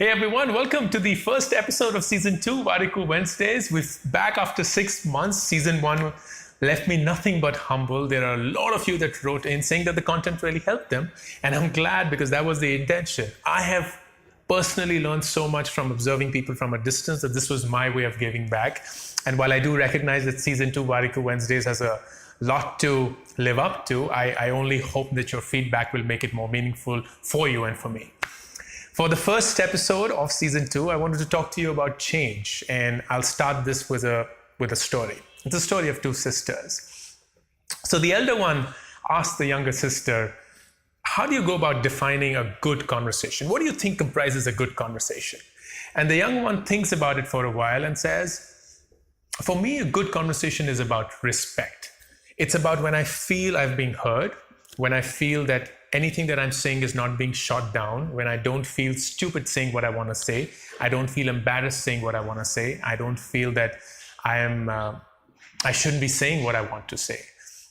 Hey everyone, welcome to the first episode of Season 2, Warikoo Wednesdays. We're back after 6 months. Season 1 left me nothing but humble. There are a lot of you that wrote in saying that the content really helped them. And I'm glad because that was the intention. I have personally learned so much from observing people from a distance that this was my way of giving back. And while I do recognize that Season 2, Warikoo Wednesdays has a lot to live up to, I only hope that your feedback will make it more meaningful for you and for me. For the first episode of Season 2, I wanted to talk to you about change, and I'll start this with a story. It's a story of two sisters. So the elder one asked the younger sister, how do you go about defining a good conversation? What do you think comprises a good conversation? And the young one thinks about it for a while and says, for me, a good conversation is about respect. It's about when I feel I've been heard, when I feel that anything that I'm saying is not being shot down, when I don't feel stupid saying what I want to say, I don't feel embarrassed saying what I want to say, I don't feel that I shouldn't be saying what I want to say.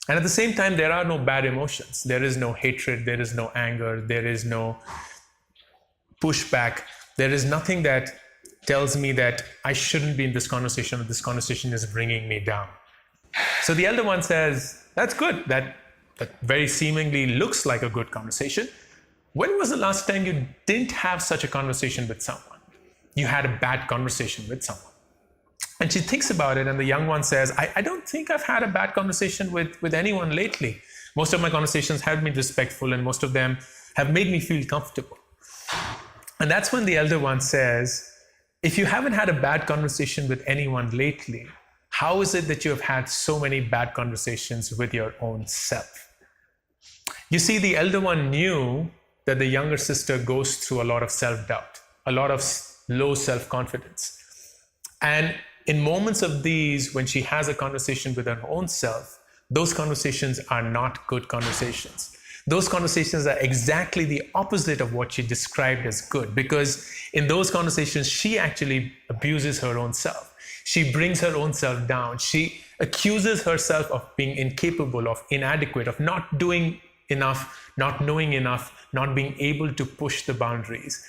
And at the same time, there are no bad emotions. There is no hatred, there is no anger, there is no pushback. There is nothing that tells me that I shouldn't be in this conversation or this conversation is bringing me down. So the elder one says, that's good. That very seemingly looks like a good conversation. When was the last time you didn't have such a conversation with someone? You had a bad conversation with someone. And she thinks about it, and the young one says, I don't think I've had a bad conversation with anyone lately. Most of my conversations have been respectful, and most of them have made me feel comfortable. And that's when the elder one says, if you haven't had a bad conversation with anyone lately, how is it that you have had so many bad conversations with your own self? You see, the elder one knew that the younger sister goes through a lot of self-doubt, a lot of low self-confidence. And in moments of these, when she has a conversation with her own self, those conversations are not good conversations. Those conversations are exactly the opposite of what she described as good, because in those conversations, she actually abuses her own self. She brings her own self down. She accuses herself of being incapable, of inadequate, of not doing enough, not knowing enough, not being able to push the boundaries.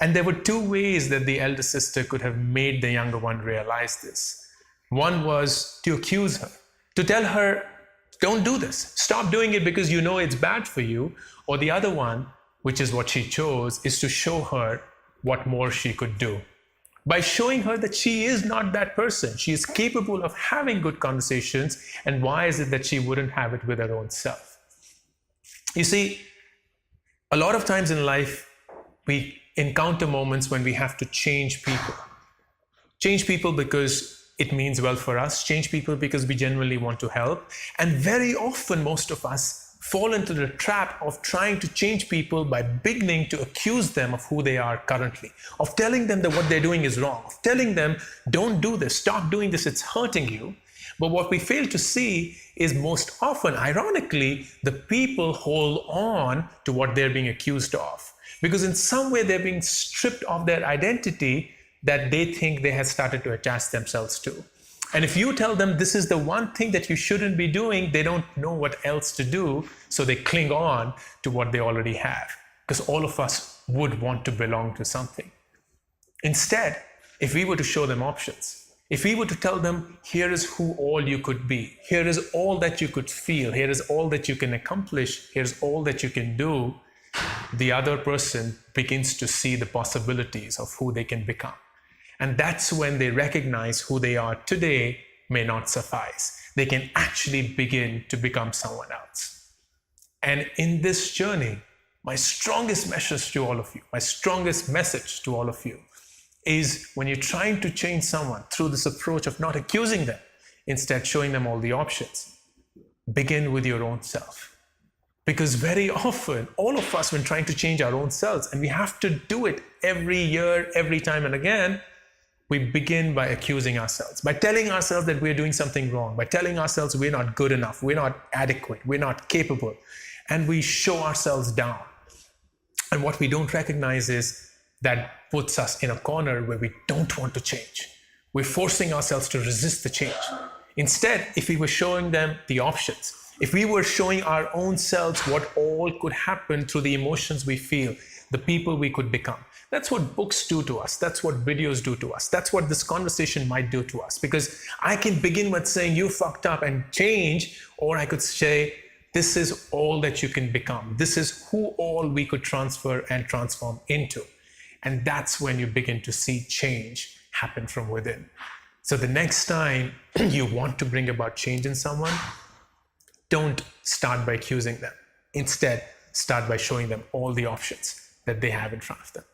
And there were two ways that the elder sister could have made the younger one realize this. One was to accuse her, to tell her, don't do this. Stop doing it because you know it's bad for you. Or the other one, which is what she chose, is to show her what more she could do. By showing her that she is not that person. She is capable of having good conversations, and why is it that she wouldn't have it with her own self? You see, a lot of times in life, we encounter moments when we have to change people. Change people because it means well for us. Change people because we genuinely want to help. And very often, most of us fall into the trap of trying to change people by beginning to accuse them of who they are currently, of telling them that what they're doing is wrong, of telling them, don't do this, stop doing this, it's hurting you. But what we fail to see is most often, ironically, the people hold on to what they're being accused of. Because in some way, they're being stripped of their identity that they think they have started to attach themselves to. And if you tell them this is the one thing that you shouldn't be doing, they don't know what else to do, so they cling on to what they already have. Because all of us would want to belong to something. Instead, if we were to show them options, if we were to tell them, here is who all you could be, here is all that you could feel, here is all that you can accomplish, here's all that you can do, the other person begins to see the possibilities of who they can become. And that's when they recognize who they are today may not suffice. They can actually begin to become someone else. And in this journey, my strongest message to all of you, is when you're trying to change someone through this approach of not accusing them, instead showing them all the options, begin with your own self. Because very often, all of us, when trying to change our own selves, and we have to do it every year, every time and again, we begin by accusing ourselves, by telling ourselves that we're doing something wrong, by telling ourselves we're not good enough, we're not adequate, we're not capable, and we show ourselves down. And what we don't recognize is that puts us in a corner where we don't want to change. We're forcing ourselves to resist the change. Instead, if we were showing them the options, if we were showing our own selves what all could happen through the emotions we feel, the people we could become, That's what books do to us. That's what videos do to us. That's what this conversation might do to us. Because I can begin with saying, you fucked up and change, or I could say, this is all that you can become. This is who all we could transfer and transform into. And that's when you begin to see change happen from within. So the next time you want to bring about change in someone, don't start by accusing them. Instead, start by showing them all the options that they have in front of them.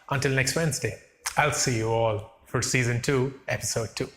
Until next Wednesday, I'll see you all for season 2, episode 2.